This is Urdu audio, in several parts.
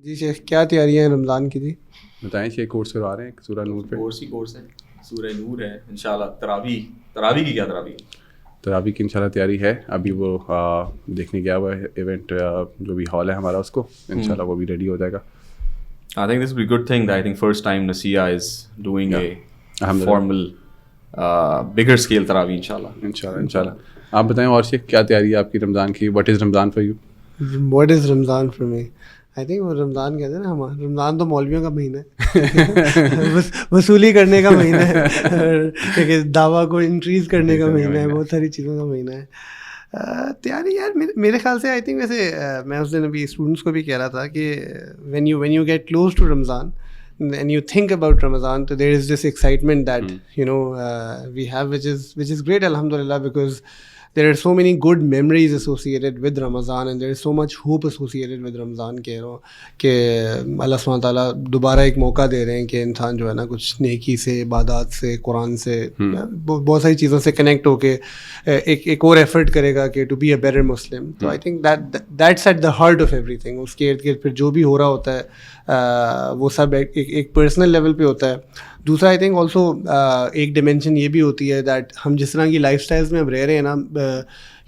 جی شیخ، کیا تیاریاں ہیں رمضان کی؟ جی بتائیں شیخ. کورس کروا رہے ہیں سورہ نور پہ. کورس ہے سورہ نور ہے انشاءاللہ. تراویح کی کیا تراویح کی انشاءاللہ تیاری ہے. ابھی وہ دیکھنے گیا ہوا ہے ایونٹ جو بھی ہال ہے ہمارا, اس کو انشاءاللہ وہ بھی ریڈی ہو جائے گا. I think this will be a good thing that I think first time Nasia is doing a formal bigger scale tarawih inshallah. آپ بتائیں اور شیخ کیا تیاری ہے آپ کی رمضان کی؟ What is Ramadan for you? What is Ramadan for me? I think وہ رمضان کہتے ہیں نا, ہمارا رمضان تو مولویوں کا مہینہ ہے, وصولی کرنے کا مہینہ ہے, دعویٰ کو انکریز کرنے کا مہینہ ہے, بہت ساری چیزوں کا مہینہ ہے. تیاری یار میرے خیال سے آئی تھنک, ویسے میں اس دن ابھی اسٹوڈنٹس کو بھی کہہ رہا تھا کہ when you get close to Ramadan and you think about Ramadan, so there is this excitement that we have, which is great alhamdulillah, because there are so many good memories associated with Ramadan and there is so much hope associated with Ramadan کہ اللہ سبحانہ تعالیٰ دوبارہ ایک موقع دے رہے ہیں کہ انسان جو ہے نا کچھ نیکی سے, عبادات سے, قرآن سے, بہت ساری چیزوں سے کنیکٹ ہو کے ایک اور ایفرٹ کرے گا کہ to be a better Muslim. تو I think that's at the heart of ایوری تھنگ. اس کے ارد گرد پھر جو بھی ہو رہا ہوتا ہے وہ سب ایک پرسنل لیول پہ ہوتا ہے. دوسرا آئی تھنک آلسو ایک ڈیمینشن یہ بھی ہوتی ہے دیٹ ہم جس طرح کی لائف اسٹائلز میں اب رہ رہے ہیں نا,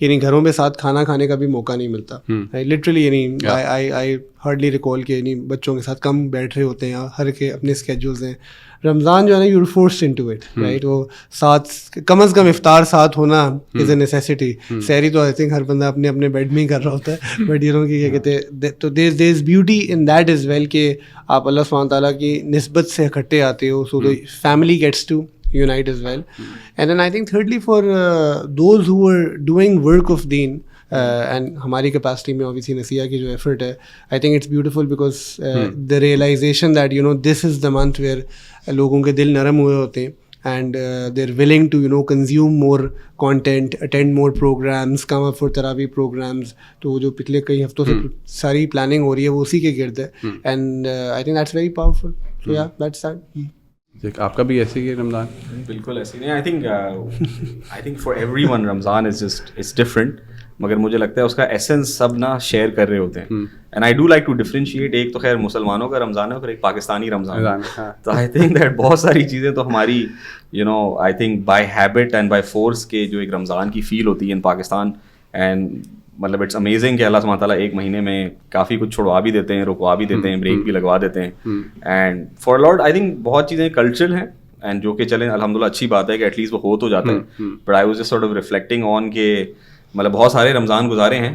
یعنی گھروں میں ساتھ کھانا کھانے کا بھی موقع نہیں ملتا لٹرلی. یعنی آئی ہارڈلی ریکال کہ یعنی بچوں کے ساتھ کم بیٹھ رہے ہوتے ہیں, ہر کے اپنے اسکیجولز ہیں. رمضان جو ہے نا you forced into it right. وہ ساتھ کم از کم افطار ساتھ ہونا از اے نیسیسٹی. سحری تو آئی تھنک ہر بندہ اپنے اپنے بیڈ میں ہی کر رہا ہوتا ہے, بٹ کہ کیا کہتے ہیں, تو there is beauty in that as well کہ آپ اللہ سبحانہ تعالیٰ کی نسبت سے اکٹھے آتے ہو, so family gets to unite as well. And then I think thirdly for those who are doing work of deen, and ہماری کیپیسٹی میں obviously نسیہ کی جو ایفرٹ ہے, I think it's beautiful because the realization that this is the month where لوگوں کے دل نرم ہوئے ہوتے ہیں and they're willing to consume more content, attend more programs, come up for Tarawih programs. تو جو پچھلے کئی ہفتوں سے ساری پلاننگ ہو رہی ہے وہ اسی کے گرد ہے, and I think that's very powerful. So yeah, that's that. آپ کا بھی ایسے ہی ہے رمضان؟ بالکل ایسے نہیں. I think for everyone Ramzan is just it's different, مگر مجھے لگتا ہے اس کا ایسنس سب نا شیئر کر رہے ہوتے ہیں. And I do like to differentiate. ایک تو خیر مسلمانوں کا رمضان ہے, پھر ایک پاکستانی رمضان ہے. تو آئی تھنک دیٹ بہت ساری چیزیں تو ہماری I think by habit and by force کے جو ایک رمضان کی فیل ہوتی ہے ان پاکستان. اینڈ مطلب اٹس امیزنگ کہ اللہ سبحانہ تعالیٰ ایک مہینے میں کافی کچھ چھوڑوا بھی دیتے ہیں, رکوا بھی دیتے ہیں, بریک بھی لگوا دیتے ہیں. And for lord I think بہت چیزیں کلچرل ہیں, اینڈ جو کہ چلیں الحمد للہ اچھی بات ہے کہ ایٹ لیسٹ وہ ہو تو جاتا ہے. But I was just sort of reflecting on کہ مطلب بہت سارے رمضان گزارے ہیں,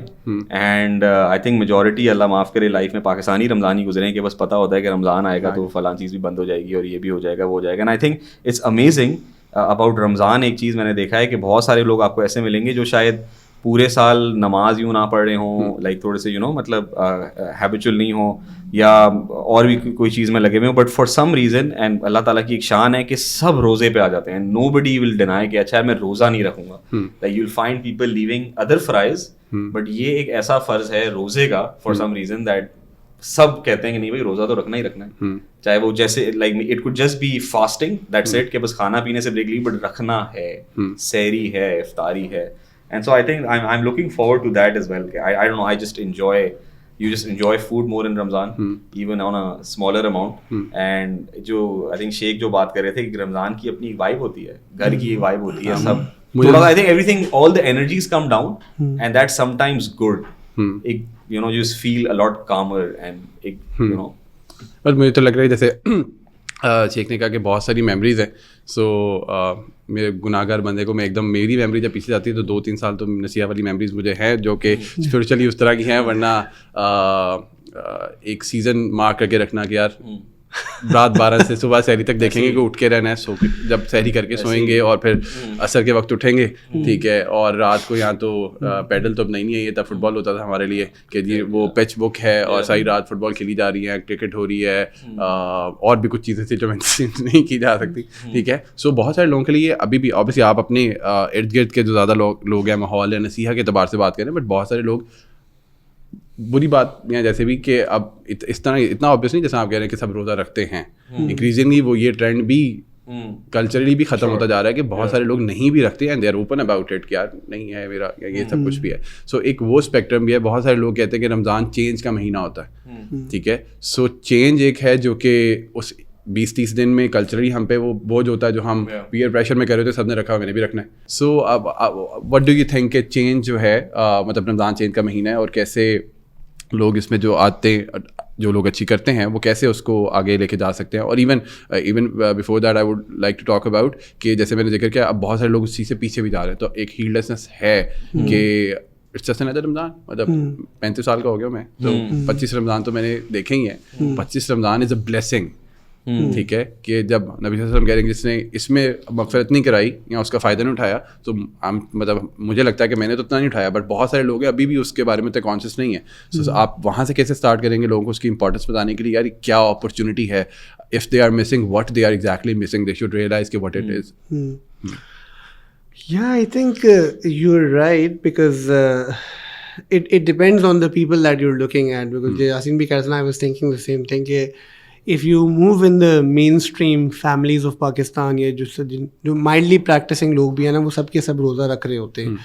اینڈ آئی تھنک میجورٹی اللہ معاف کرے لائف میں پاکستانی رمضان ہی گزرے ہیں کہ بس پتہ ہوتا ہے کہ رمضان آئے گا تو فلاں چیز بھی بند ہو جائے گی اور یہ بھی ہو جائے گا, وہ ہو جائے گا. And I think it's amazing about Ramadan. ایک چیز میں نے دیکھا ہے کہ بہت سارے لوگ آپ کو ایسے ملیں گے جو شاید پورے سال نماز یوں نہ پڑھ رہے ہوں, لائک تھوڑے سے مطلب ہیبیچول نہیں ہوں یا اور بھی کوئی چیز میں لگے ہوئے ہوں, but for some reason, and اللہ تعالیٰ کی ایک شان ہے کہ سب روزے پہ آ جاتے ہیں. نو بڈی ول ڈینائی کہ اچھا میں روزہ نہیں رکھوں گا. Like you will find people living other fries, but یہ ایک ایسا فرض ہے روزے کا فار سم ریزن دیٹ سب کہتے ہیں کہ نہیں بھائی روزہ تو رکھنا ہی رکھنا ہے, چاہے وہ جیسے like it could just be fasting that's it کہ بس کھانا پینے سے بریک لی, بٹ رکھنا ہے, سحری ہے, افطاری ہے. And so I think I'm looking forward to that as well. I don't know, you just enjoy food more in Ramzan, even on a smaller amount. And جو I think شیخ جو بات کر رہے تھے کہ رمضان کی اپنی ایک وائب ہوتی ہے, گھر کی ایک وائب ہوتی ہے, سب تھوڑا I think everything, all the energies come down, and that's sometimes good. ایک you just feel a lot calmer and بس مجھے تو لگ رہا ہے جیسے شیخ نے کہا کہ بہت ساری میموریز ہیں. سو میرے گناہ گار بندے کو میں ایک دم میری میموری جب پیچھے جاتی ہے تو 2-3 سال تو نسیہ والی میموریز مجھے ہیں جو کہ اسپرچولی اس طرح کی ہیں, ورنہ ایک سیزن مارک کر کے رکھنا کہ یار رات 12 سے صبح سحری تک دیکھیں گے کہ اٹھ کے رہنا ہے, سو جب سحری کر کے سوئیں گے اور پھر عصر کے وقت اٹھیں گے, ٹھیک ہے. اور رات کو یہاں تو پیڈل تو اب نہیں ہے, یہ تب فٹ بال ہوتا تھا ہمارے لیے کہ جی وہ پچ بک ہے اور ساری رات فٹ بال کھیلی جا رہی ہے, کرکٹ ہو رہی ہے, اور بھی کچھ چیزیں تھیں جو مینشن نہیں کی جا سکتی, ٹھیک ہے. سو بہت سارے لوگوں کے لیے ابھی بھی اوبیسلی آپ اپنے ارد گرد کے جو زیادہ لوگ ہیں, ماحول ہے, نصیحت کے اعتبار سے بات کریں, بٹ بہت سارے لوگ بری بات ہیں جیسے بھی کہ اب اس طرح اتنا آبویس نہیں جیسے آپ کہہ رہے ہیں کہ سب روزہ رکھتے ہیں. انکریزنگلی وہ یہ ٹرینڈ بھی کلچرلی بھی ختم ہوتا جا رہا ہے کہ بہت سارے لوگ نہیں بھی رکھتے ہیں, they are open about it کہ یار نہیں ہے میرا, یہ سب کچھ بھی ہے. سو ایک وہ اسپیکٹرم بھی ہے. بہت سارے لوگ کہتے ہیں کہ رمضان چینج کا مہینہ ہوتا ہے, ٹھیک ہے. سو چینج ایک ہے جو کہ اس 20-30 دن میں کلچرلی ہم پہ وہ بوجھ ہوتا ہے جو ہم پیئر پریشر میں کر رہے ہوتے ہیں, سب نے رکھا ہوا میں نے بھی رکھنا ہے. سو اب وٹ ڈو یو تھنک کہ چینج جو ہے مطلب رمضان چینج کا مہینہ ہے, اور کیسے لوگ اس میں جو آتے جو لوگ اچھی کرتے ہیں وہ کیسے اس کو آگے لے کے جا سکتے ہیں. اور even before that I would like to talk about کہ جیسے میں نے ذکر کیا اب بہت سارے لوگ اس چیز سے پیچھے بھی جا رہے ہیں. تو ایک ہیلڈلیسنس ہے کہ اٹس جسٹ انادر رمضان, مطلب 35 سال کا ہو گیا میں, تو 25 رمضان تو میں نے دیکھے ہی ہیں. 25 رمضان از اے بلیسنگ, ٹھیک ہے, کہ جب نبی صلی اللہ علیہ وسلم کہہ رہے ہیں جس نے اس میں مغفرت نہیں کرائی یا اس کا فائدہ نہیں اٹھایا, تو مطلب مجھے لگتا ہے کہ میں نے تو اتنا نہیں اٹھایا, بٹ بہت سارے لوگ ہیں ابھی بھی اس کے بارے میں اتنے کانشیس نہیں ہیں. سو آپ وہاں سے کیسے اسٹارٹ کریں گے لوگوں کو اس کی امپورٹنس بتانے کے لیے, یار کیا اپرچونیٹی ہے, if they are missing what they are exactly missing, they should realise کہ what it is. Yeah, I think you're right, because it depends on the people that you're looking at. Because Yasin bhi kehta tha, I was thinking the same thing, کہ if you move in the mainstream families of Pakistan, یہ جو mildly practicing لوگ بھی ہیں نا, وہ سب کے سب روزہ رکھ رہے ہوتے ہیں.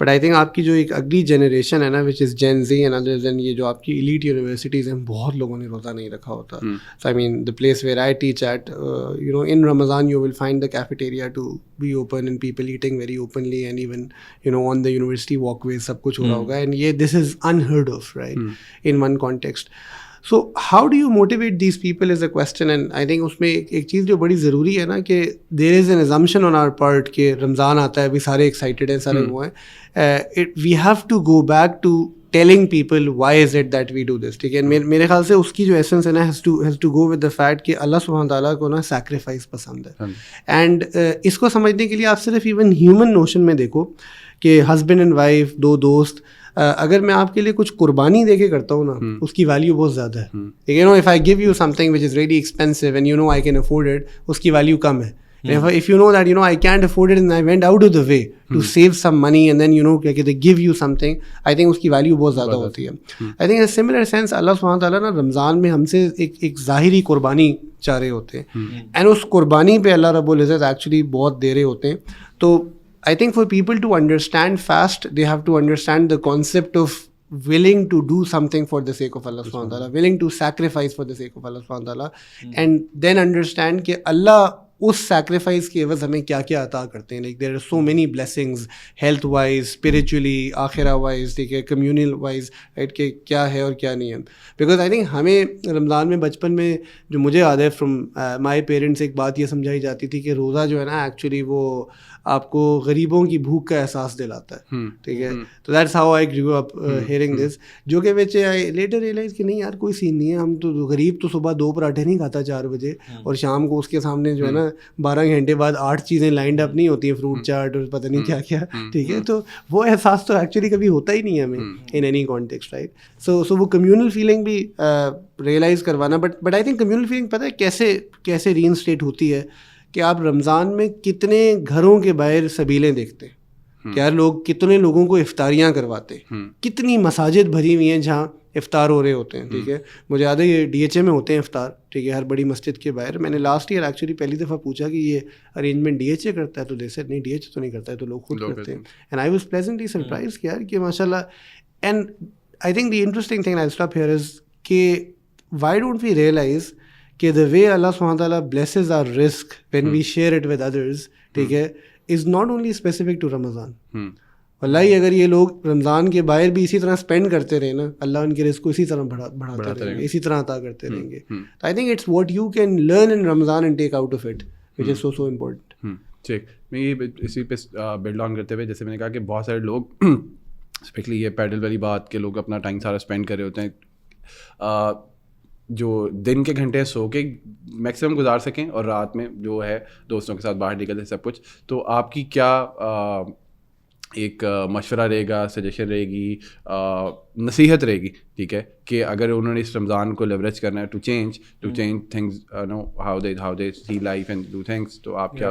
بٹ آئی تھنک آپ کی جو ایک اگلی جنریشن ہے نا, وچ از Jain Z and others, and یہ جو آپ کی ایلیٹ یونیورسٹیز ہیں, بہت لوگوں نے روزہ نہیں رکھا ہوتا. So I mean the place where I teach at, you know in Ramadan you will find the cafeteria to be open and people eating very openly, and even you know on the university walkways سب کچھ ہو رہا ہوگا. اینڈ یہ this is unheard of, right, in one context. So how do you motivate these people is a question. And I think اس میں ایک چیز جو بڑی ضروری ہے نا, کہ there is an assumption on our part کہ رمضان آتا ہے, ابھی سارے ایکسائٹیڈ ہیں, سارے وہ ہیں. We have to go back to telling people why is it that we do this, ٹھیک ہے. میرے خیال سے اس کی جو ایسنس ہے نا, has to go with the fact کہ اللہ سبحانہ تعالیٰ کو نا سیکریفائس پسند ہے. اینڈ اس کو سمجھنے کے لیے آپ صرف ایون ہیومن نوشن میں دیکھو کہ ہسبینڈ اینڈ وائف, دو دوست, اگر میں آپ کے لیے کچھ قربانی دے کے کرتا ہوں نا, اس کی ویلیو بہت زیادہ ہے. You know if I give you something which is really expensive and you know I can afford it, اس کی ویلیو کم ہے. If you know that, you know, I can't afford it and I went out of the way to save some money and then, you know, they give you something, I think اس کی ویلیو بہت زیادہ ہوتی ہے. I think in a similar sense اللہ سبحانہ تعالیٰ نا رمضان میں ہم سے ایک ظاہری قربانی چاہ رہے ہوتے ہیں, اینڈ اس قربانی پہ اللہ رب العزت ایکچولی بہت دے رہے ہوتے ہیں. تو I think for people to understand fast, they have to understand the concept of willing to do something for the sake of Allah subhanahu wa ta'ala, willing to sacrifice for the sake of Allah subhanahu wa ta'ala, and then understand کہ اللہ اس سیکریفائس کی عوض ہمیں کیا کیا عطا کرتے ہیں. Like there are so many blessings, health wise, spiritually, آخرہ وائز, ٹھیک ہے, کمیونل وائز, رائٹ, کہ کیا ہے اور کیا نہیں ہے. بیکاز آئی تھنک ہمیں رمضان میں بچپن میں جو مجھے یاد ہے فرام مائی پیرنٹس, ایک بات یہ سمجھائی جاتی تھی کہ روزہ جو ہے نا ایکچولی وہ آپ کو غریبوں کی بھوک کا احساس دلاتا ہے, ٹھیک ہے. تو that's how I grew up hearing this, جو کہ وچ آئی لیٹر ریئلائز کہ نہیں یار کوئی سین نہیں ہے. ہم تو غریب تو صبح 2 پراٹھے نہیں کھاتا 4 بجے, اور شام کو اس کے سامنے جو ہے نا 12 گھنٹے بعد 8 چیزیں لائنڈ اپ نہیں ہوتی ہیں, فروٹ چاٹ اور پتہ نہیں کیا کیا, ٹھیک ہے. تو وہ احساس تو ایکچولی کبھی ہوتا ہی نہیں ہے ہمیں ان اینی کانٹیکسٹ, رائٹ. سو وہ کمیونل فیلنگ بھی ریئلائز کروانا. But I think communal feeling پتہ ہے کیسے ری انسٹیٹ ہوتی ہے, کہ آپ رمضان میں کتنے گھروں کے باہر سبیلیں دیکھتے ہیں, کہ یار لوگ کتنے لوگوں کو افطاریاں کرواتے ہیں, کتنی مساجد بھری ہوئی ہیں جہاں افطار ہو رہے ہوتے ہیں, ٹھیک ہے. مجھے یاد ہے یہ DHA میں ہوتے ہیں افطار, ٹھیک ہے, ہر بڑی مسجد کے باہر. میں نے لاسٹ ایئر ایکچولی پہلی دفعہ پوچھا کہ یہ ارینجمنٹ DHA کرتا ہے, تو دے سیڈ نہیں DHA تو نہیں کرتا ہے, تو لوگ خود کرتے ہیں. And I was pleasantly surprise کہ یار کہ ماشاء اللہ. And I think the interesting thing I stop here is کہ وائی ڈونٹ وی ریئلائز کہ the way Allah subhanahu wa ta'ala blesses our risk when we share it with others, ٹھیک ہے, is not only specific to Ramadan. واللہ اگر یہ لوگ رمضان کے باہر بھی اسی طرح اسپینڈ کرتے رہے نا, اللہ ان کے رزق کو اسی طرح بڑھاتے رہیں گے, اسی طرح عطا کرتے رہیں گے. I think it's what you can learn in Ramadan and take out of it, which is so important. ٹھیک, میں یہ اسی پہ بلڈ آن کرتے ہوئے, جیسے میں نے کہا کہ بہت سارے لوگ اسپیشلی یہ پیڈل والی بات کہ لوگ اپنا ٹائم سارا اسپینڈ کر رہے ہوتے ہیں, جو دن کے گھنٹے سو کے میکسیمم گزار سکیں, اور رات میں جو ہے دوستوں کے ساتھ باہر نکلتے سب کچھ. تو آپ کی کیا ایک مشورہ رہے گا, سجیشن رہے گی, نصیحت رہے گی, ٹھیک ہے, کہ اگر انہوں نے اس رمضان کو لیوریج کرنا ہے to change things, know how they see life and do things, تو آپ کیا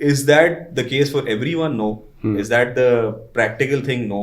Is that the case for everyone? No. Is that the practical thing? No.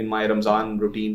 in my Ramzan routine,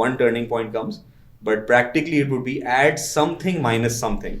one turning point comes, but practically it would be add something minus something.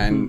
and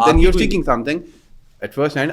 then you're seeking something at first hand.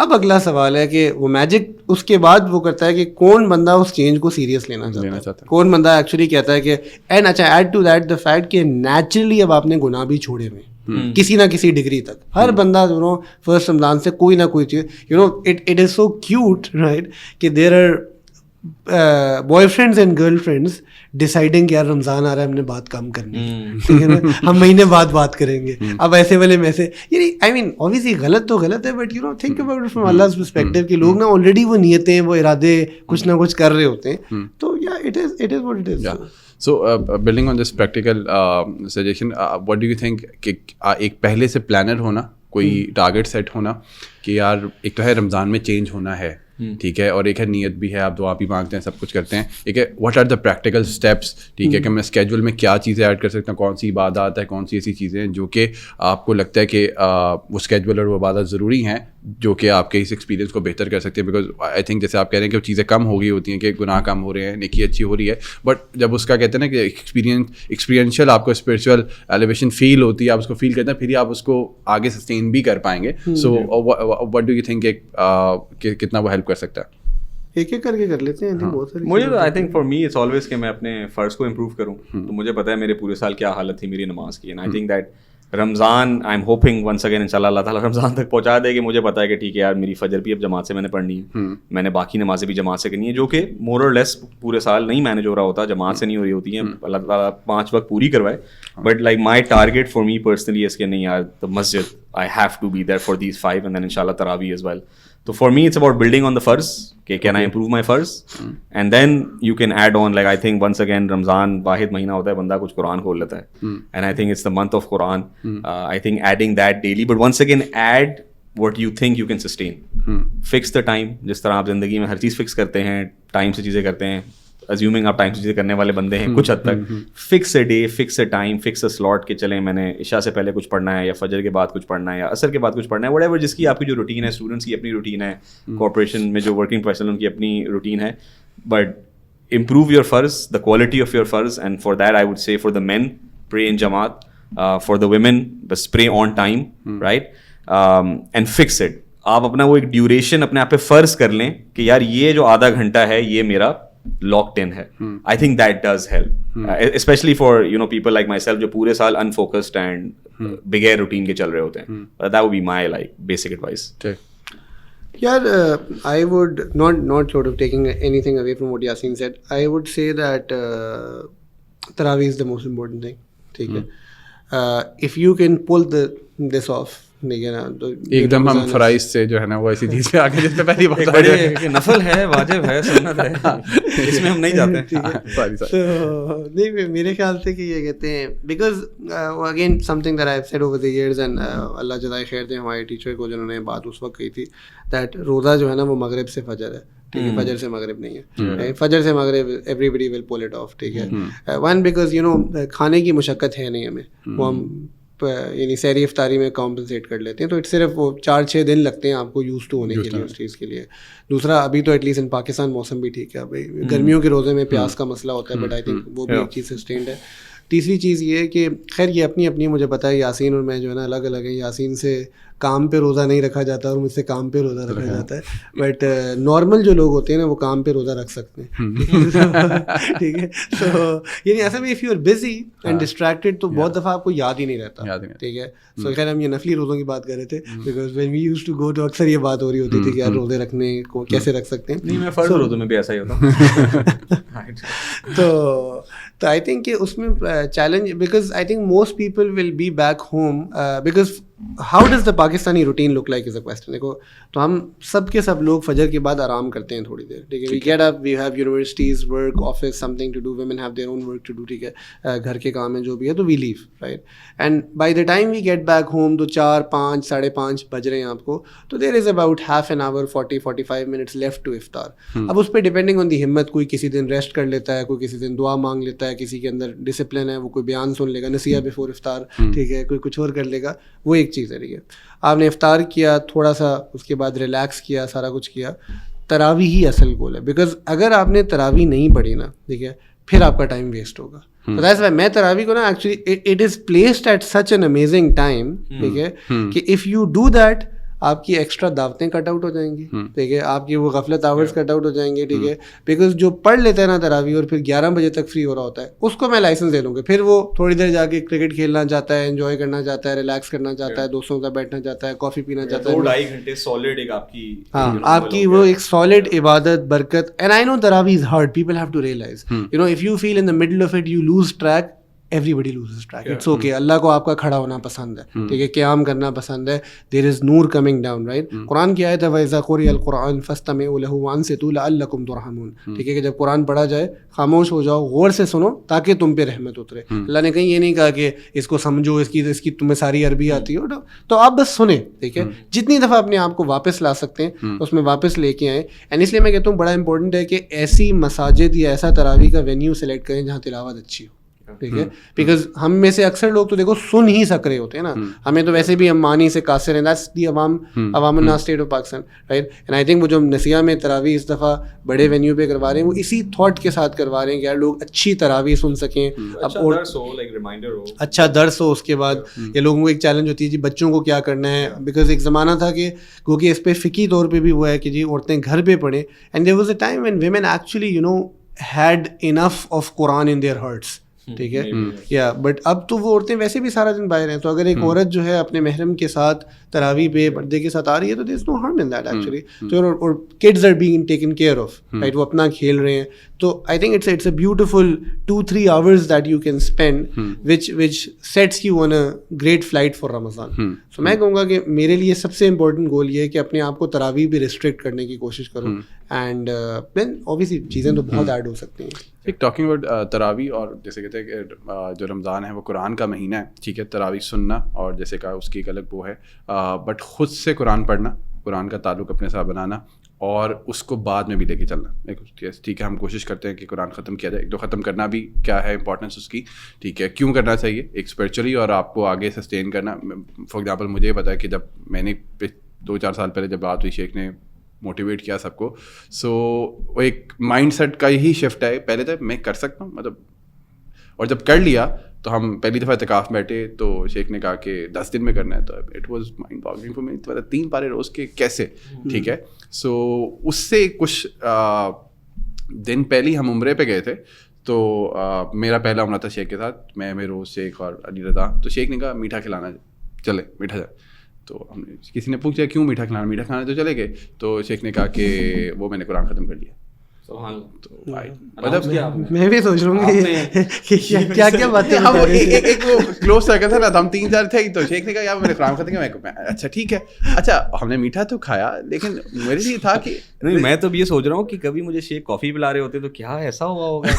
اب اگلا سوال ہے کہ وہ میجک اس کے بعد وہ کرتا ہے کہ کون بندہ اس چینج کو سیریس لینا چاہتا ہے, کون بندہ ایکچولی کہتا ہے کہ اینڈ اچھا add to that the fact کہ نیچرلی اب آپ نے گناہ بھی چھوڑے ہوئے کسی نہ کسی ڈگری تک. ہر بندہ فرسٹ رمضان سے کوئی نہ کوئی چیز it is so cute right کہ there are boyfriends and girlfriends deciding کہ یار رمضان آ رہا ہے ہم نے بات کم کرنی ہے, ٹھیک ہے نا, ہم مہینے بعد بات کریں گے. اب ایسے والے میں سے یعنی آئی مین اوبویسلی غلط تو غلط ہے, but think about it from اللہ's perspective کہ لوگ نا آلریڈی وہ نیتیں وہ ارادے کچھ نہ کچھ کر رہے ہوتے ہیں, تو it is what it is. So building on this practical suggestion, what do you think کہ ایک پہلے سے پلانر ہونا, کوئی ٹارگیٹ سیٹ ہونا کہ یار ایک تو ہے رمضان میں چینج ہونا ہے, ٹھیک ہے, اور ایک ہے نیت بھی ہے, آپ دعا بھی مانگتے ہیں, سب کچھ کرتے ہیں, ایک ہے what are the practical steps, ٹھیک ہے, کہ میں اسکیجول میں کیا چیزیں ایڈ کر سکتا ہوں, کون سی عبادات ہے, کون سی ایسی چیزیں ہیں جو کہ آپ کو لگتا ہے کہ وہ اسکیجول اور وہ عبادات ضروری ہیں جو کہ آپ کے اس ایکسپیرینس کو بہتر کر سکتے ہیں. بیکاز آئی تھنک جیسے آپ کہہ رہے ہیں کہ وہ چیزیں کم ہو گئی ہوتی ہیں, کہ گناہ کم ہو رہے ہیں, نیکی اچھی ہو رہی ہے, بٹ جب اس کا کہتے ہیں نا کہ ایکسپیرینشیل آپ کو اسپرچوئل ایلیویشن فیل ہوتی ہے, آپ اس کو فیل کرتے ہیں, پھر ہی آپ اس کو آگے سسٹین بھی کر پائیں گے. So what do you think کہ کتنا وہ ہیلپ کر سکتا ہے؟ ایک ایک کر کے کر لیتے ہیں. مجھے I think for me it's always کہ میں اپنے فرض کو امپروو کروں. تو مجھے پتا ہے میرے پورے سال کیا حالت تھی میری نماز کی, and I think that Ramzan I am hoping once again انشاءاللہ اللہ تعالیٰ رمضان تک پہنچا دے کہ مجھے پتا ہے کہ ٹھیک ہے یار میری فجر بھی اب جماعت سے میں نے پڑھنی ہے, میں نے باقی نمازیں بھی جماعت سے کرنی ہے, جو کہ مور اور لیس پورے سال نہیں مینیج ہو رہا ہوتا, جماعت سے نہیں ہو رہی ہوتی ہیں, اللہ تعالیٰ 5 وقت پوری کروائے. But like my target for me personally اس کے نہیں یار دا مسجد I have to be there for these 5 and then انشاءاللہ تراویح ایز ویل. تو for me it's about building on the فرض کہ کین آئی امپروو مائی فرض, and then you can add on like I think once again Ramadan واحد مہینہ ہوتا ہے بندہ کچھ قرآن کھول لیتا ہے, and I think it's the month of Quran. I think adding that daily, but once again add what you think you can sustain. Fix the time, جس طرح آپ زندگی میں ہر چیز فکس کرتے ہیں, ٹائم سے چیزیں کرتے ہیں, assuming آپ ٹائم سے چیزیں کرنے والے بندے ہیں کچھ حد تک, fix a day, fix a time, fix a slot کہ چلیں میں نے عشاء سے پہلے کچھ پڑھنا ہے, یا فجر کے بعد کچھ پڑھنا ہے, یا عصر کے بعد کچھ پڑھنا ہے, وٹ ایور جس کی آپ کی جو روٹین ہے, اسٹوڈنٹس کی اپنی روٹین ہے, کارپوریشن میں جو ورکنگ پروفیشنل ان کی اپنی روٹین ہے, but improve your farz, the quality of your farz, and for that I would say for the men pray in jamaat, for the women bas pray on time, right, and fix it. آپ اپنا وہ ایک ڈیوریشن اپنے آپ پہ فرض کر لیں کہ یار یہ جو آدھا گھنٹہ ہے یہ میرا لاکڈ ان ہے. I think that does help especially for people like myself جو پورے سال انفوکسڈ اینڈ بغیر روٹین کے چل رہے ہوتے ہیں. That would be my like basic advice. Yeah, I would not sort of taking anything away from what Yasin said. I would say that Tarawih is the most important thing. ٹھیک ہے, if you can pull this off, ایک دم ہم فرائض سے جو ہے نا وہ ایسی چیز پہ آ گئے جس پہ پہلی بات نفل ہے, واجب ہے, سنت ہے, اس میں ہم نہیں جاتے. نہیں میرے خیال سے کہ یہ کہتے ہیں because again something that I have said over the years, and اللہ جزائے خیر دے ہمارے ٹیچر کو جنہوں نے بات اس وقت کہی تھی, دیٹ روزہ جو ہے نا وہ مغرب سے فجر ہے, ٹھیک ہے, فجر سے مغرب نہیں ہے, فجر سے مغرب everybody will pull it off, ٹھیک ہے. ون بیکاز کھانے کی مشقت ہے نہیں ہمیں, وہ ہم یعنی سحری افطاری میں کمپنسیٹ کر لیتے ہیں, تو صرف وہ 4-6 دن لگتے ہیں آپ کو یوز ٹو ہونے کے لیے اس چیز کے لیے. دوسرا ابھی تو ایٹ لیسٹ ان پاکستان موسم بھی ٹھیک ہے, ابھی گرمیوں کے روزے میں پیاس کا مسئلہ ہوتا ہے, بٹ آئی تھنک وہ بھی ایک چیز سسٹینڈ ہے. تیسری چیز یہ ہے کہ خیر یہ اپنی مجھے پتہ ہے یاسین اور میں جو ہے نا الگ الگ ہیں, یاسین سے کام پہ روزہ نہیں رکھا جاتا اور مجھ سے کام پہ روزہ رکھا جاتا ہے, بٹ نارمل جو لوگ ہوتے ہیں نا وہ کام پہ روزہ رکھ سکتے ہیں, ٹھیک ہے. تو یعنی ایسا میں if you are busy and distracted تو بہت دفعہ آپ کو یاد ہی نہیں رہتا, ٹھیک ہے. سو خیر ہم یہ نفلی روزوں کی بات کر رہے تھے, because when we use to go تو اکثر یہ بات ہو رہی ہوتی تھی کہ یار روزے رکھنے کو کیسے رکھ سکتے ہیں. نہیں میں فرض روزوں میں بھی ایسا ہی ہوتا. تو آئی تھنک کہ اس میں challenge, because I think most people will be back home, because how does the Pakistani routine look like is a question. دیکھو تو ہم سب کے سب لوگ فجر کے بعد آرام کرتے ہیں تھوڑی دیر, ٹھیک ہے. We get up, we have universities, work, office, something to do, women have their own work to do, ٹھیک ہے, گھر کے کام ہیں جو بھی ہے, تو we leave, right. And by the time we get back home تو 4-5, 5:30 بج رہے ہیں آپ کو, تو there is about half an hour 40-45 minutes left to افطار. اب اس پہ ڈپینڈنگ آن دی ہمت, کوئی کسی دن ریسٹ کر لیتا ہے, کوئی کسی دن دعا مانگ لیتا ہے, کسی کے اندر ڈسپلن ہے, وہ کوئی بیان سن لے گا, نصیحہ بفور افطار, ٹھیک ہے, کوئی کچھ اور کر لے گا, وہ ایک چیز ہے, ٹھیک ہے. آپ نے افطار کیا, تھوڑا سا اس کے بعد ریلیکس کیا, سارا کچھ کیا, تراویح ہی اصل گول ہے. بیکاز اگر آپ نے تراویح نہیں پڑھی نا, ٹھیک ہے, پھر آپ کا ٹائم ویسٹ ہوگا. میں تراویح کو نا actually it is placed at such an amazing time, ٹھیک ہے, کہ اف یو ڈو دیٹ آپ کی ایکسٹرا دعوتیں کٹ آؤٹ ہو جائیں گی, ٹھیک ہے, آپ کی وہ غفلت آورس کٹ آؤٹ ہو جائیں گے, ٹھیک ہے, بیکاز جو پڑھ لیتا ہے نا تراویح اور پھر 11 بجے تک فری ہو رہا ہوتا ہے, اس کو میں لائسنس دے لوں گا, پھر وہ تھوڑی دیر جا کے کرکٹ کھیلنا چاہتا ہے, انجوائے کرنا چاہتا ہے, ریلیکس کرنا چاہتا ہے, دوستوں کا بیٹھنا چاہتا ہے, کافی پینا چاہتا ہے, 2-2.5 گھنٹے سالڈ ایک آپ کی, ہاں آپ کی وہ ایک سالڈ عبادت برکت. اینڈ آئی نو تراویح is hard, people have to realise, you know, if you fell in the middle of it you lose track, everybody loses track, it's okay. Allah کو آپ کا کھڑا ہونا پسند ہے, ٹھیک ہے, قیام کرنا پسند ہے, there is Noor coming down, right. قرآن کی آیت ہے وَإِذَا قُرِئَ الْقُرْآنُ فَاسْتَمِعُوا لَهُ وَأَنصِتُوا لَعَلَّكُمْ تُرْحَمُونَ, ٹھیک ہے, کہ جب قرآن پڑھا جائے خاموش ہو جاؤ, غور سے سنو تاکہ تم پہ رحمت اترے. اللہ نے کہیں یہ نہیں کہا کہ اس کو سمجھو, اس کی تمہیں ساری عربی آتی ہو, تو آپ بس سنیں, ٹھیک ہے, جتنی دفعہ اپنے آپ کو واپس لا سکتے ہیں اس میں واپس لے کے آئیں. اینڈ اس لیے میں کہتا ہوں بڑا امپورٹنٹ ہے کہ ایسی مساجد یا ایسا تراویح کا وینیو سلیکٹ کریں جہاں تلاوت اچھی ہو, ٹھیک ہے, بیکاز ہم میں سے اکثر لوگ تو دیکھو سن ہی سک رہے ہوتے ہیں نا, ہمیں تو ویسے بھی ہم مانی سے قاصر ہیں, دیٹس دی عوام الناس state of Pakistan, right. And I think وہ جو نسیہ میں تراویح اس دفعہ بڑے وینیو پہ کروا رہے ہیں وہ اسی تھاٹ کے ساتھ کروا رہے ہیں کہ یار لوگ اچھی تراویح سن سکیں, اب اچھا درس ہو. اس کے بعد یہ لوگوں کو ایک چیلنج ہوتی ہے جی بچوں کو کیا کرنا ہے, بیکاز ایک زمانہ تھا کہ کیونکہ اس پہ فقہی طور پہ بھی وہ ہے کہ جی عورتیں گھر پہ پڑھیں, and there was a time when women actually you know had enough of Quran in their hearts, ٹھیک ہے, یا بٹ اب تو وہ عورتیں ویسے بھی سارا دن باہر ہیں, تو اگر ایک عورت جو ہے اپنے محرم کے ساتھ تراویح پہ پردے کے ساتھ آ رہی ہے تو there is no harm in that actually. اور kids are being taken care of, right, وہ اپنا کھیل رہے ہیں, تو I think it's a beautiful 2-3 hours that you can spend which sets you on a great flight for Ramadan. So میں کہوں گا کہ میرے لیے سب سے امپورٹنٹ گول یہ ہے کہ اپنے آپ کو تراویح بھی ریسٹرکٹ کرنے کی کوشش کروں, اینڈ دین اوبیسلی چیزیں تو بہت ایڈ ہو سکتی ہیں. ایک ٹاکنگ اباؤٹ تراویح, اور جیسے کہتے ہیں کہ جو رمضان ہے وہ قرآن کا مہینہ ہے, ٹھیک ہے, تراویح سننا اور جیسے کہا اس کی ایک الگ وہ ہے, بٹ خود سے قرآن پڑھنا, قرآن کا تعلق اپنے ساتھ بنانا اور اس کو بعد میں بھی لے کے چلنا. ٹھیک ہے, ہم کوشش کرتے ہیں کہ قرآن ختم کیا جائے, ایک دو ختم کرنا بھی کیا ہے امپورٹنس اس کی, ٹھیک ہے, کیوں کرنا چاہیے, ایک اسپرچولی اور آپ کو آگے سسٹین کرنا. فار ایگزامپل مجھے یہ پتا ہے کہ جب میں نے 2-4 سال پہلے جب بات ہوئی, شیخ نے موٹیویٹ کیا سب کو, سو وہ ایک مائنڈ سیٹ کا ہی شفٹ ہے. پہلے تو میں کر سکتا ہوں مطلب, اور جب کر لیا تو ہم پہلی دفعہ اعتکاف بیٹھے تو شیخ نے کہا کہ 10 دن میں کرنا ہے, تو it was mind boggling for me, 3 پارے روز کے کیسے, ٹھیک ہے. سو اس سے کچھ دن پہلے ہم عمرے پہ گئے تھے, تو میرا پہلا عمرہ تھا شیخ کے ساتھ, میں روز شیخ اور علی رضا. تو شیخ نے کہا میٹھا کھلانا, چلے میٹھا جائے. تو ہم نے کسی نے پوچھا کیوں میٹھا کھلانا, تو چلے گئے. تو شیخ نے کہا کہ وہ میں نے قرآن ختم کر لیا. میں بھی سوچ رہا ہوں کیا کیا باتیں, ایک وہ کلوز سرکل تھا نا, ہم 3-4 تھے, تو شیخ نے کہا یار میں نے قرآن ختم کیا. اچھا ٹھیک ہے, اچھا ہم نے میٹھا تو کھایا, لیکن میرے لیے تھا کہ نہیں, میں تو یہ سوچ رہا ہوں کہ کبھی مجھے شیخ کافی پلا رہے ہوتے تو کیا ایسا ہوا ہوگا,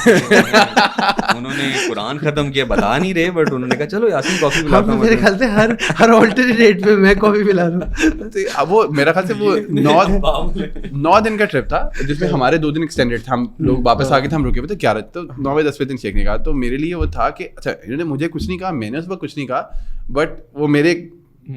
انہوں نے قرآن ختم کیا, بتا نہیں رہے, بٹ انہوں نے کہا چلو یاسین کافی پلاتا ہوں. میرے خیال سے ہر آلٹرنیٹ ڈیٹ پہ میں کافی پلا رہا ہوں. اب وہ میرا خیال سے وہ 9 دن کا ٹرپ تھا, جس میں ہمارے 2 دن ایکسٹینڈیڈ تھے, ہم لوگ واپس آ گئے تھے, ہم رکے ہوئے تھے 11, تو 9-10 دن شیخ نے کہا. تو میرے لیے وہ تھا کہ اچھا انہوں نے مجھے کچھ نہیں کہا, میں نے اس وقت کچھ نہیں کہا, بٹ وہ میرے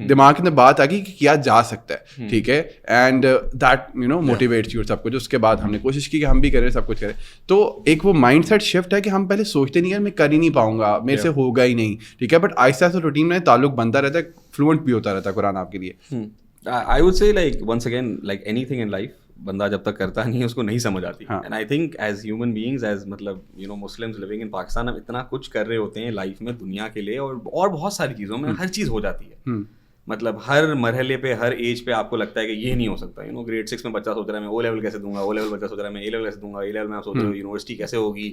دماغ کے اندر بات آ گئی کہ کیا جا سکتا ہے, ٹھیک ہے, and that you know motivates you اور سب کچھ. اس کے بعد ہم نے کوشش کی کہ ہم بھی کریں, سب کچھ کریں. تو ایک وہ مائنڈ سیٹ شفٹ ہے کہ ہم پہلے سوچتے نہیں, میں کر ہی نہیں پاؤں گا, میرے سے ہوگا ہی نہیں, ٹھیک ہے, بٹ آہستہ آہستہ روٹین میں تعلق بنتا رہتا ہے, فلوئنٹ بھی ہوتا رہتا ہے قرآن آپ کے لیے. I would say like once again like anything in life, بندہ جب تک کرتا نہیں ہے اس کو نہیں سمجھ آتی. And I think as human beings, as مطلب you know Muslims living in Pakistan, ہم اتنا کچھ کر رہے ہوتے ہیں لائف میں دنیا کے لیے, اور بہت ساری چیزوں میں ہر چیز ہو جاتی ہے. مطلب ہر مرحلے پہ, ہر ایج پہ آپ کو لگتا ہے کہ یہ نہیں ہو سکتا. یو نو گریڈ 6 میں بچہ سوچ رہا ہے میں او لیول کیسے دوں گا, او لیول بچہ سوچ رہا ہے میں اے لیول کیسے دوں گا, اے لیول میں آپ سوچ رہے ہو یونیورسٹی کیسے ہوگی.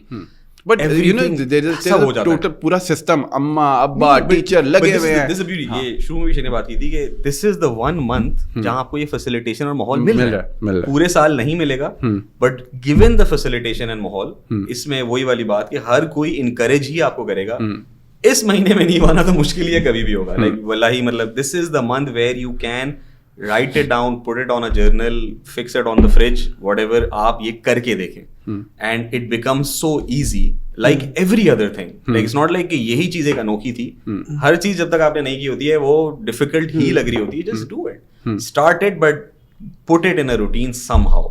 But you know there is total پورا سسٹم, اماں ابا ٹیچر لگے ہوئے ہیں. یہ شروع میں بھی شیخ نے بات کی تھی کہ دس از دا 1 month جہاں آپ کو یہ فیسیلیٹیشن اور ماحول مل رہا ہے. پورے سال نہیں ملے گا, but given the facilitation and ماحول, اس میں وہی والی بات کہ ہر کوئی انکریج ہی آپ کو کرے گا. اس مہینے میں نہیں آنا تو مشکل ہی ہے, کبھی بھی ہوگا. لائک واللہ مطلب this is the month where you can write it down, put it on a journal, fix it on the fridge, whatever, آپ یہ کر کے دیکھیں, and it becomes so easy like every other thing. Like it's not like کہ یہی چیز ایک انوکھی تھی, ہر چیز جب تک آپ نے نہیں کی ہوتی ہے وہ ڈیفیکلٹ ہی لگ رہی ہوتی ہے. just do it, start it, but put it in a routine somehow.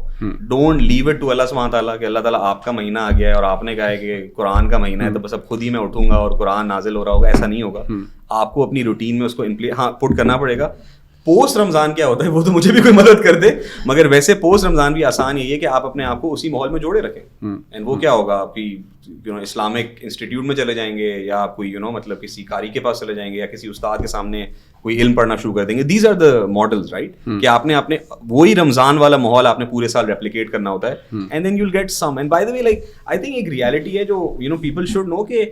Don't leave it to اللہ سبحانہ تعالیٰ کہ اللہ تعالیٰ آپ کا مہینہ آ گیا ہے اور آپ نے کہا ہے کہ قرآن کا مہینہ ہے تو بس اب خود ہی میں اٹھوں گا اور قرآن نازل ہو رہا ہوگا. ایسا نہیں ہوگا. آپ کو اپنی روٹین میں اس کو پٹ کرنا پڑے گا. پوسٹ رمضان کیا ہوتا ہے وہ تو مجھے بھی کوئی مدد کر دے, مگر ویسے پوسٹ رمضان بھی آسان یہی ہے کہ آپ اپنے آپ کو اسی ماحول میں جوڑے رکھیں. اینڈ وہ کیا ہوگا, آپ کی اسلامک انسٹیٹیوٹ میں چلے جائیں گے, یا آپ کوئی مطلب کسی قاری کے پاس چلے جائیں گے, یا کسی استاد کے سامنے کوئی علم پڑھنا شروع کر دیں گے. These are the models, right, کہ آپ نے اپنے وہی رمضان والا ماحول آپ نے پورے سال ریپلیکیٹ کرنا ہوتا ہے. And then you will get some. And by the way like I think ایک ریالٹی ہے جو پیپل شوڈ نو کہ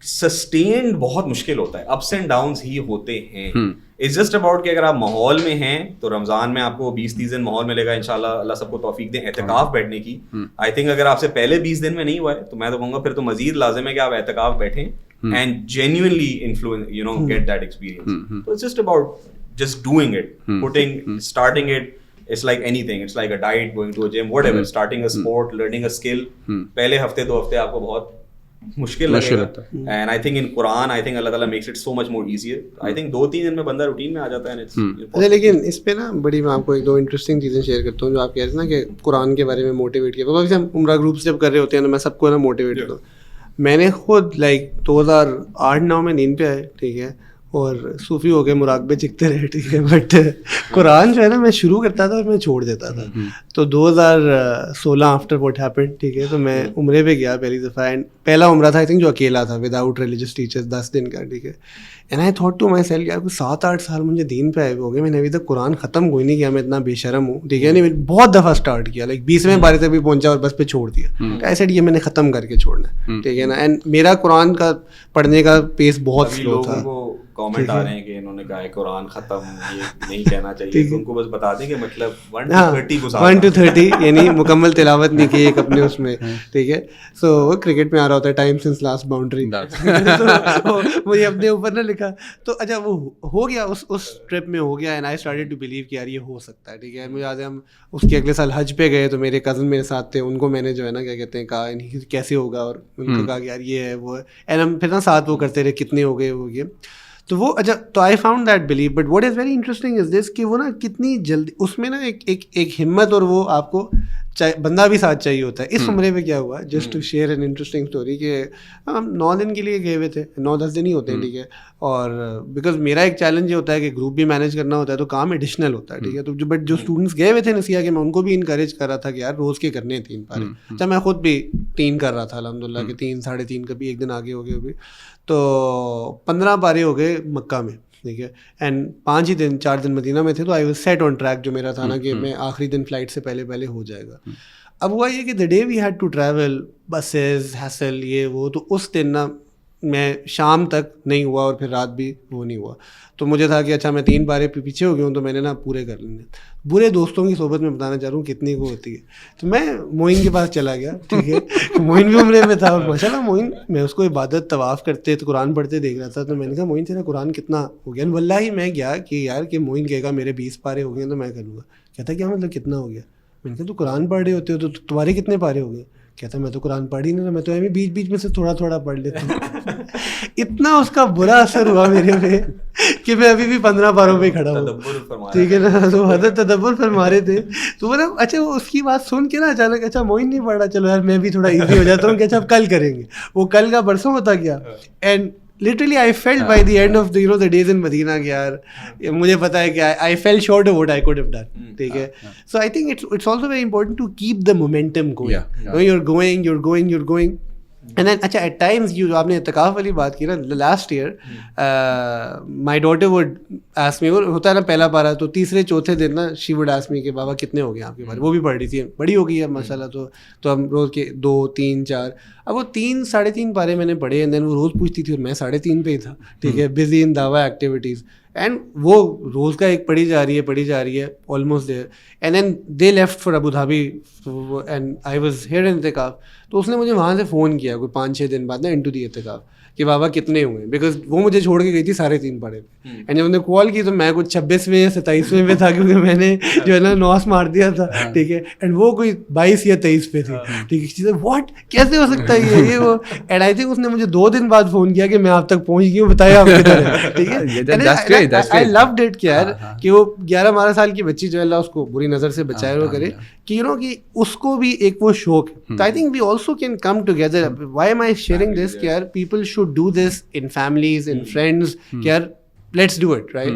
سسٹینڈ بہت مشکل ہوتا ہے, اپس اینڈ ڈاؤنس ہی ہوتے ہیں. اٹس جسٹ اباؤٹ کہ اگر آپ ماحول میں ہیں تو رمضان میں آپ کو 20-30 دن ماحول ملے گا انشاءاللہ, اللہ سب کو توفیق دیں اعتکاف بیٹھنے کی. آئی تھنک اگر آپ سے پہلے 20 دن میں نہیں ہوا ہے تو میں تو کہوں گا پھر تو مزید لازم ہے کہ آپ اعتکاف بیٹھیں and genuinely influence get that experience. تو it's just about just doing it, starting it. It's like anything, it's like a diet, going to a gym, whatever, starting a sport, learning a skill. پہلے ہفتے 2 ہفتے آپ کو بہت مشکل لگے گا, and I think in Quran, I think اللہ تعالیٰ makes it so much more easier. I think 2-3 دن میں بندہ روٹین میں آ جاتا ہے. اچھا, لیکن اس پہ نا بڑی میں آپ کو 1-2 انٹرسٹنگ چیزیں شیئر کرتا ہوں جو آپ کہہ رہے ہیں نا کہ قرآن کے بارے میں موٹیویٹ کیا. تو ہم عمرہ گروپس جب کر رہے ہوتے ہیں نا, میں سب کو نا موٹیویٹ کرتا ہوں. میں نے خود لائک 2008-9 میں نیند پہ آئے, ٹھیک ہے, اور صوفی ہو کے مراقبے چکتے رہے, ٹھیک ہے, بٹ قرآن جو ہے نا میں شروع کرتا تھا اور میں چھوڑ دیتا تھا. تو 2016 آفٹر واٹ ہیپنڈ, ٹھیک ہے, تو میں عمرے پہ گیا پہلی دفعہ, اینڈ پہلا عمرہ تھا آئی تھنک جو اکیلا تھا وداؤٹ ریلیجیس ٹیچرز, 10 دن کا, ٹھیک ہے. And I thought to myself یار 7-8 سال مجھے دین پہ آئے ہو گئے, میں نے ابھی تک قرآن ختم کوئی نہیں کیا, میں اتنا بے شرم ہوں, ٹھیک ہے. نہیں, بہت دفعہ اسٹارٹ کیا, لائک 20ویں پارے تک بھی پہنچا اور بس پہ چھوڑ دیا. ایسے یہ میں نے ختم کر کے چھوڑنا ہے, ٹھیک ہے نا. اینڈ میرا قرآن کا پڑھنے کا پیس بہت سلو تھا. کامنٹ آ رہے ہیں کہ انہوں نے کہا ہے قرآن ختم, یہ نہیں کہنا چاہیے, تو ان کو بس بتا دیں کہ مطلب 1 to 30 یعنی مکمل تلاوت نہیں کی ایک اپنے اس میں, ٹھیک ہے. سو وہ کرکٹ میں آ رہا ہوتا ہے ٹائم سنس لاسٹ باؤنڈری, مجھے اپنے اوپر نہ لکھا. تو اچھا وہ ہو گیا, اس ٹرپ میں ہو گیا, and I started to believe کہ یار یہ ہو سکتا ہے, ٹھیک ہے. مجھے یاد ہے ہم اس کے اگلے سال حج پہ گئے, تو میرے کزن میرے ساتھ تھے, ان کو میں نے جو ہے نا کیا کہتے ہیں کہا کیسے ہوگا, اور ان کو کہا کہ یار یہ ہے وہ ہے, اینڈ ہم پھر نا ساتھ وہ کرتے رہے کتنے ہو گئے وہ یہ. تو وہ اچھا, تو I found that blue. But what is very interesting is this کہ وہ نا کتنی جلدی اس میں نا ایک ہمت, اور وہ آپ کو بندہ بھی ساتھ چاہیے ہوتا ہے. اس عمرے پہ کیا ہوا, just to share an interesting story, کہ ہم 9 دن کے لیے گئے ہوئے تھے, 9-10 دن ہی ہوتے ہیں, ٹھیک ہے. اور بیکاز میرا ایک چیلنج یہ ہوتا ہے کہ گروپ بھی مینیج کرنا ہوتا ہے, تو کام ایڈیشنل ہوتا ہے, ٹھیک ہے. تو بٹ جو اسٹوڈنٹس گئے ہوئے تھے نسیہ کے, میں ان کو بھی انکریج کر رہا تھا کہ یار روز کے کرنے ہیں 3 پارے. اچھا, میں خود بھی 3 کر رہا تھا الحمد للہ, کہ 3-3.5 کبھی ایک دن آگے ہو گئے بھی. تو 15 پارے ہو گئے مکہ میں, ٹھیک ہے. اینڈ 5 دن 4 دن مدینہ میں تھے, تو I was set on track جو میرا تھا نا, کہ میں آخری دن فلائٹ سے پہلے ہو جائے گا. اب ہوا یہ کہ the day we had to travel, buses hassle یہ وہ, تو اس دن نا میں شام تک نہیں ہوا, اور پھر رات بھی وہ نہیں ہوا. تو مجھے تھا کہ اچھا میں 3 پارے پیچھے ہو گیا ہوں, تو میں نے نا پورے کر لینے. برے دوستوں کی صحبت میں بتانا چاہ رہا ہوں کتنی کو ہوتی ہے. تو میں معین کے پاس چلا گیا, ٹھیک ہے. معین بھی عمرے میں تھا, اور ماشاء اللہ معین, میں اس کو عبادت طواف کرتے تو قرآن پڑھتے دیکھ رہا تھا. تو میں نے کہا معین تیرا قرآن کتنا ہو گیا. واللہ میں گیا کہ یار کہ معین کہے گا میرے 20 پارے ہو گئے تو میں کروں گا. کہتا کیا مطلب کتنا ہو گیا. میں نے کہا تو قرآن پڑھ رہے ہوتے ہو تو تمہارے کتنے پارے ہو گئے. کہتا میں تو قرآن پڑھ ہی نہیں رہا, میں تو بیچ میں سے تھوڑا پڑھ لیتا ہوں. اتنا اس کا برا اثر ہوا میرے پہ کہ میں ابھی بھی 15 پاروں پہ کھڑا ہوں, ٹھیک ہے نا. تو حضرت تدبر فرما رہے تھے. تو مطلب اچھا وہ اس کی بات سن کے نا اچانک اچھا معین نہیں پڑھ رہا, چلو یار میں بھی تھوڑا ایزی ہو جاتا ہوں کہ اچھا اب کل کریں گے. وہ کل کا پرسوں ہوتا گیا, and literally I felt by the end of the days in Medina کہ یار مجھے پتا ہے کہ I fell short of what I could have done, ٹھیک ہے. So I think it's also very important to keep the momentum going. You're going. And then اچھا at times جو آپ نے اعتکاف والی بات کی نا, last year my daughter would ask me, ہوتا ہے نا پہلا پارا, تو تیسرے چوتھے دن نا she would ask me کہ بابا کتنے ہو گئے آپ کے پارے. وہ بھی پڑھ رہی تھی, بڑی ہو گئی ہے ماشاء اللہ. تو ہم روز کے 2, 3, 4, اب وہ 3-3.5 پارے میں نے پڑھے. اینڈ دین وہ روز پوچھتی تھی اور میں 3.5 پہ ہی تھا, ٹھیک ہے, بزی ان دعویٰ ایکٹیویٹیز. اینڈ وہ روز کا ایک پڑھی جا رہی ہے almost there. And then they left for Abu Dhabi, and I was here in اعتکاف. تو اس نے مجھے وہاں سے فون کیا کوئی 5-6 دن بعد نا انٹو دی اعتکاف, کہ بابا کتنے ہوئے, بیکاز وہ مجھے چھوڑ کے گئی تھی 3.5 پارے پہ. اینڈ جب انہوں نے کال کی تو میں کچھ 26ویں یا 27ویں پہ تھا, کیونکہ میں نے جو ہے نا نواس مار دیا تھا, ٹھیک ہے. اینڈ وہ کوئی 22 یا 23 پہ تھی, ٹھیک ہے. واٹ, کیسے ہو سکتا ہے یہ وہ. اینڈ آئی تھنک اس نے مجھے 2 دن بعد فون کیا کہ میں آپ تک پہنچ گئی ہوں, بتایا آپ کی طرح, ٹھیک ہے. آئی لوڈ اٹ کہ یار کہ وہ 11-12 سال کی بچی جو ہے اللہ اس کو بری نظر سے بچائے وہ کرے, کہ یو نو کہ اس کو بھی ایک وہ شوق. تو I think we also can come together. Why am I sharing this کہ یار people should do this in families, in friends, کہ یار let's do it, right?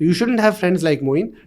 You shouldn't have friends like Moin.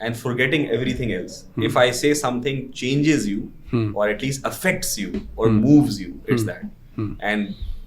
and forgetting everything else. If I say something changes you or at least affects you or moves you, it's that. And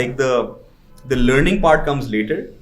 like the learning part comes later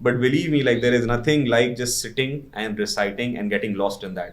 But believe me, like there is nothing like just sitting and reciting and getting lost in that.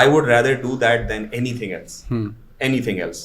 I would rather do that than anything else. Anything else.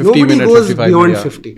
Nobody goes beyond 50,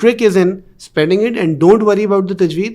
trick is in spending it, and don't worry about the tajweed.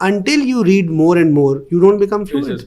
until you read more and more you don't become fluent.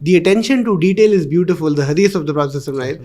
the attention to detail is beautiful. The hadith of the Prophet, right,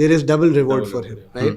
there is double reward for him, right,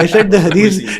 I said the hadith,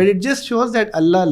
but it just shows that Allah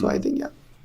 So I think yeah.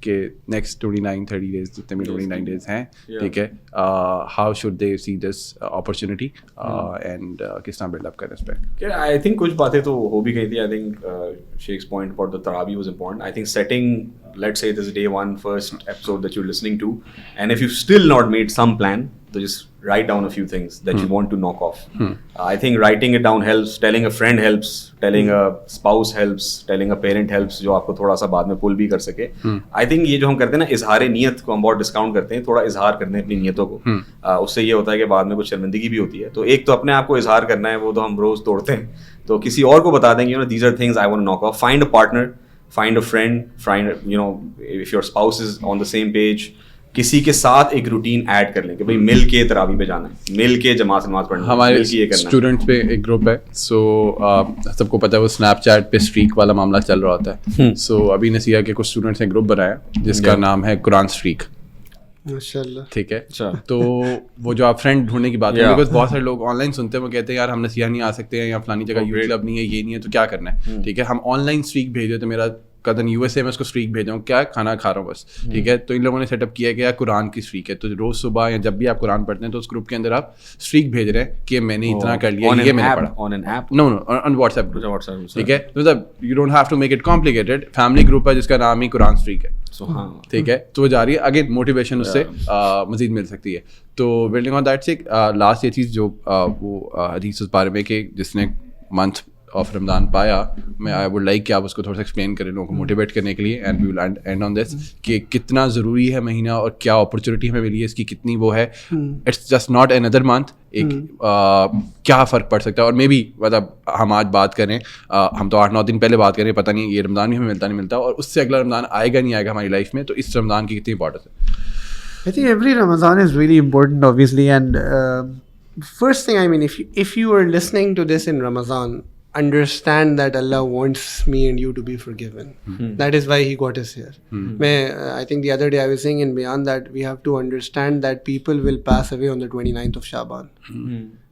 کہ نیکسٹ 29-30 days جتنے بھی 29 days ہیں, ٹھیک ہے, how should they see this opportunity and کس طرح بلڈ اپ کریں اس پہ. آئی تھنک کچھ باتیں تو ہو بھی گئی تھی. I think Sheikh's point about the Taraweeh was important. I think setting, let's say this is day one, first episode that you're listening to, and if you've still not made some plan, so just write down a few things that you want to knock off. I think writing it down helps, telling a friend helps, telling a spouse helps, telling a parent helps, جو آپ کو تھوڑا سا بعد میں پل بھی کر سکے. I think یہ جو ہم کرتے ہیں نا اظہار نیت کو ہم بہت ڈسکاؤنٹ کرتے ہیں, تھوڑا اظہار کرتے ہیں اپنی نیتوں کو, اس سے یہ ہوتا ہے کہ بعد میں کچھ شرمندگی بھی ہوتی ہے. تو ایک تو اپنے آپ کو اظہار کرنا ہے, وہ تو ہم روز توڑتے ہیں, تو کسی اور کو بتا دیں گے, these are things I want to knock off. Find a partner, find a friend, find, if your spouse is on the same page, کسی کے ساتھ ایک روٹین ایڈ کر لیں کہ بھائی مل کے تراویح پہ جانا ہے, مل کے جماعت سے نماز پڑھنا ہے. ہمارے اسٹوڈنٹس پہ ایک گروپ ہے, سو سب کو پتہ ہے وہ اسنیپ چیٹ پہ اسٹریک والا معاملہ چل رہا ہوتا ہے. سو ابھی نسیہ کے کچھ اسٹوڈنٹس نے گروپ بنایا جس کا نام ہے قرآن اسٹریک. ماشاءاللہ, ٹھیک ہے. تو وہ جو آپ فرینڈ ڈھونڈنے کی بات ہے, بیکاز بہت سارے لوگ آن لائن سنتے ہیں, وہ کہتے ہیں یار ہم نسیہ نہیں آ سکتے ہیں, یا فلانی جگہ یوتھ کلب نہیں ہے, یہ نہیں ہے, تو کیا کرنا ہے, ٹھیک ہے. ہم آن لائن اسٹریک بھیجے, تو میرا کزن یو ایس اے میں اس کو اسٹریک بھیجا ہوں, کیا کھانا کھا رہا ہوں بس, ٹھیک ہے. تو ان لوگوں نے سیٹ اپ کیا کہ یار قرآن کی اسٹریک ہے, تو روز صبح یا جب بھی آپ قرآن پڑھتے ہیں تو اس گروپ کے اندر آپ اسٹریک بھیج رہے ہیں کہ میں نے اتنا کر لیا, یہ میں نے پڑھا. No on WhatsApp group, ٹھیک ہے. مطلب you don't have to make it complicated. Family group ہے جس کا نام ہی قرآن اسٹریک ہے, ٹھیک ہے. تو وہ جاری ہے, اگین موٹیویشن اس سے مزید مل سکتی ہے. تو بلڈنگ آن دیٹ سے لاسٹ یہ چیز جو وہ حدیث اس بارے میں کہ جس نے منتھ آف رمضان پایا, میں آئی ووڈ لائک کہ آپ اس کو تھوڑا سا ایکسپلین کریں لوگوں کو موٹیویٹ کرنے کے لیے, and we will and on دس کہ کتنا ضروری ہے مہینہ اور کیا اپرچونیٹی ہمیں ملی ہے اس کی, کتنی وہ ہے. اٹس جسٹ ناٹ اندر منتھ, ایک کیا فرق پڑ سکتا ہے. اور مے بی مطلب ہم آج بات کریں, ہم تو 8-9 دن پہلے بات کریں, پتہ نہیں یہ رمضان بھی ہمیں ملتا نہیں ملتا, اور اس سے اگلا رمضان آئے گا نہیں آئے گا ہماری لائف میں, تو اس رمضان کی کتنی امپورٹنس ہے. I think every Ramadan is really important, obviously, and first thing, I mean, if you are listening to this in Ramadan, understand that Allah wants me and you to be forgiven. That is why He got us here. I think the other day I was saying in Bayan that we have to understand that people will pass away on the 29th of Shaban.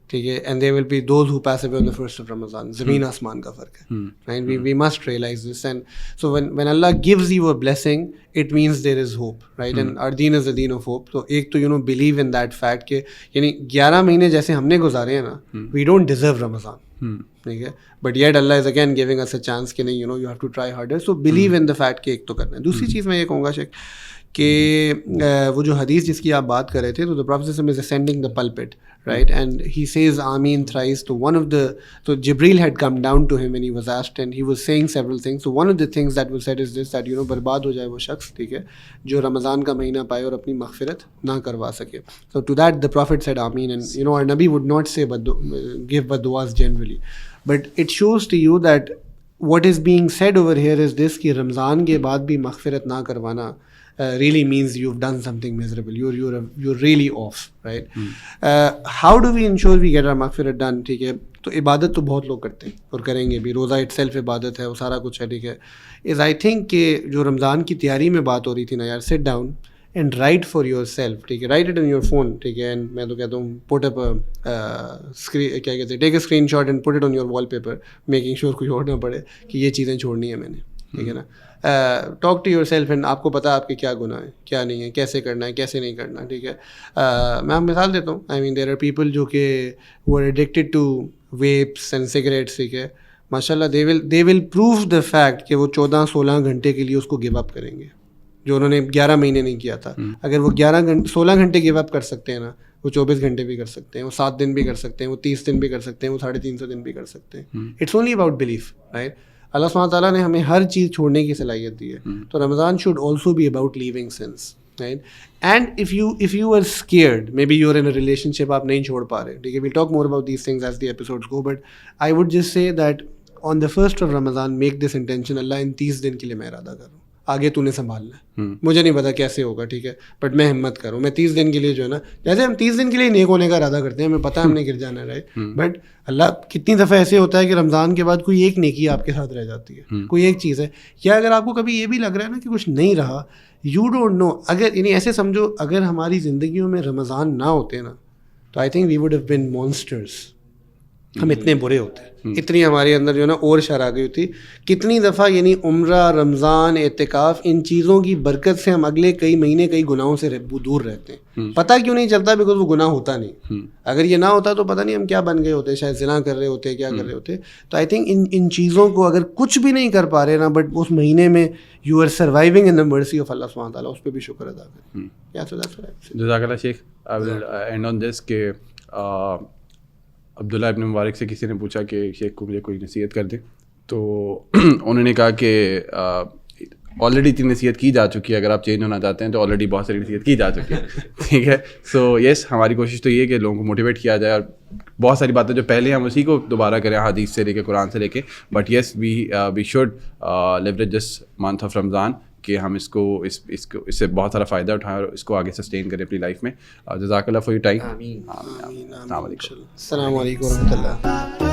ٹھیک ہے, and there will be those who pass away on the 1st of Ramadan. زمین آسمان کا فرق ہے, right? We must realize this, and so when Allah gives you a blessing, it means there is hope, right? And our deen is the deen of hope. So ایک تو believe in that fact کہ یعنی 11 مہینے جیسے ہم نے گزارے ہیں نا, we don't deserve Ramadan, ٹھیک ہے, but yet Allah is again giving us a chance کہ نہیں, you have to try harder. So believe in the fact کہ ایک تو کرنا ہے. دوسری چیز میں یہ کہوں گا شیخ کہ وہ جو حدیث جس کی آپ بات کر رہے تھے, تو the Prophet is ascending the pulpit, right? And he says Ameen thrice. So Jibreel had come down to him when he was asked, and he was saying several things. So one of the things that was said is this, that برباد ہو جائے وہ شخص, ٹھیک ہے, جو رمضان کا مہینہ پائے اور اپنی مغفرت نہ کروا سکے. So to that the Prophet said Ameen, and our Nabi would not say give badduas generally, but it shows to you that what is being said over here is this, کہ رمضان کے بعد بھی مغفرت نہ کروانا really means you've done something miserable. You're really off, right? How do we ensure we get our maghfirat done? ٹھیک ہے, تو عبادت تو بہت لوگ کرتے ہیں اور کریں گے بھی, روزہ اٹ سیلف عبادت ہے, وہ سارا کچھ ہے, ٹھیک ہے. از آئی تھنک کہ جو رمضان کی تیاری میں بات ہو رہی تھی نا یار, sit down and right for your self, ٹھیک ہے, right it in your phone, ٹھیک ہے. اینڈ میں تو کہتا ہوں پٹ اپ کیا کہتے ہیں, take a screenshot and put it on your wallpaper, making sure کوئی اور نہ پڑے کہ یہ چیزیں چھوڑنی ہے میں نے, ٹھیک ہے نا. ٹاک ٹو یور سیلف, اینڈ آپ کو پتا آپ کے کیا گناہ ہیں, کیا نہیں ہے, کیسے کرنا ہے, کیسے نہیں کرنا, ٹھیک ہے. میں آپ مثال دیتا ہوں, آئی مین دیر آر پیپل جو کہ وہ are addicted to vapes and cigarettes, ٹھیک ہے. ماشاء اللہ دے ول پروو دا فیکٹ کہ وہ 14-16 گھنٹے کے لیے اس کو گیو اپ کریں گے, جو انہوں نے 11 مہینے نہیں کیا تھا. اگر وہ 16 گھنٹے گیو اپ کر سکتے ہیں نا, وہ 24 گھنٹے بھی کر سکتے ہیں, وہ 7 دن بھی کر سکتے ہیں, وہ 30 دن بھی کر سکتے ہیں, وہ 350 دن بھی کر سکتے ہیں. It's only about belief, right. اللہ سبحانہ تعالیٰ نے ہمیں ہر چیز چھوڑنے کی صلاحیت دی ہے, تو Ramadan should also be about living sense, right. And if you are scared, maybe you are in a relationship, آپ نہیں چھوڑ پا رہے, ٹھیک ہے, we'll talk more about these things as the episodes go, but I would just say that on the 1st of Ramadan make this intention, اللہ ان 30 دن کے لیے میں ارادہ کر رہا ہوں, آگے تو نے سنبھالنا ہے, مجھے نہیں پتا کیسے ہوگا, ٹھیک ہے, بٹ میں ہمت کروں, میں 30 دن کے لیے جو ہے نا, جیسے ہم 30 دن کے لیے نیک ہونے کا ارادہ کرتے ہیں, ہمیں پتہ ہے ہم نے گر جانا ہے, رائٹ, بٹ اللہ کتنی دفعہ ایسے ہوتا ہے کہ رمضان کے بعد کوئی ایک نیکی آپ کے ساتھ رہ جاتی ہے, کوئی ایک چیز ہے. یا اگر آپ کو کبھی یہ بھی لگ رہا ہے نا کہ کچھ نہیں رہا, یو ڈونٹ نو, اگر یعنی ایسے سمجھو اگر ہماری زندگیوں میں رمضان نہ ہوتے نا, تو I think we would have been monsters, ہم اتنے برے ہوتے ہیں, اتنی ہمارے اندر جو ہے نا اور شر آ گئی ہوتی. کتنی دفعہ یعنی عمرہ, رمضان, اعتکاف, ان چیزوں کی برکت سے ہم اگلے کئی مہینے کئی گناہوں سے دور رہتے ہیں. پتہ کیوں نہیں چلتا؟ بیکاز وہ گناہ ہوتا نہیں. اگر یہ نہ ہوتا تو پتہ نہیں ہم کیا بن گئے ہوتے, شاید زنا کر رہے ہوتے, کیا کر رہے ہوتے. تو آئی تھنک ان چیزوں کو اگر کچھ بھی نہیں کر پا رہے نا, بٹ اس مہینے میں you are surviving in the mercy of اللہ سبحانہ تعالیٰ, اس پہ بھی شکر ادا کریں. جزاک اللہ شیخ. آئی ول اینڈ آن دس کہ عبداللہ ابن مبارک سے کسی نے پوچھا کہ شیخ کو مجھے کوئی نصیحت کر دیں, تو انہوں نے کہا کہ آلریڈی اتنی نصیحت کی جا چکی ہے, اگر آپ چینج ہونا چاہتے ہیں تو آلریڈی بہت ساری نصیحت کی جا چکی ہے. ٹھیک ہے, سو یس ہماری کوشش تو یہ ہے کہ لوگوں کو موٹیویٹ کیا جائے, اور بہت ساری باتیں جو پہلے ہم اسی کو دوبارہ کریں, حدیث سے لے کے قرآن سے لے کے. But yes we should leverage this month of Ramadan کہ ہم اس سے بہت سارا فائدہ اٹھائیں اور اس کو آگے سسٹین کریں اپنی لائف میں. جزاک اللہ فار یور ٹائم. السلام علیکم و رحمۃ اللہ.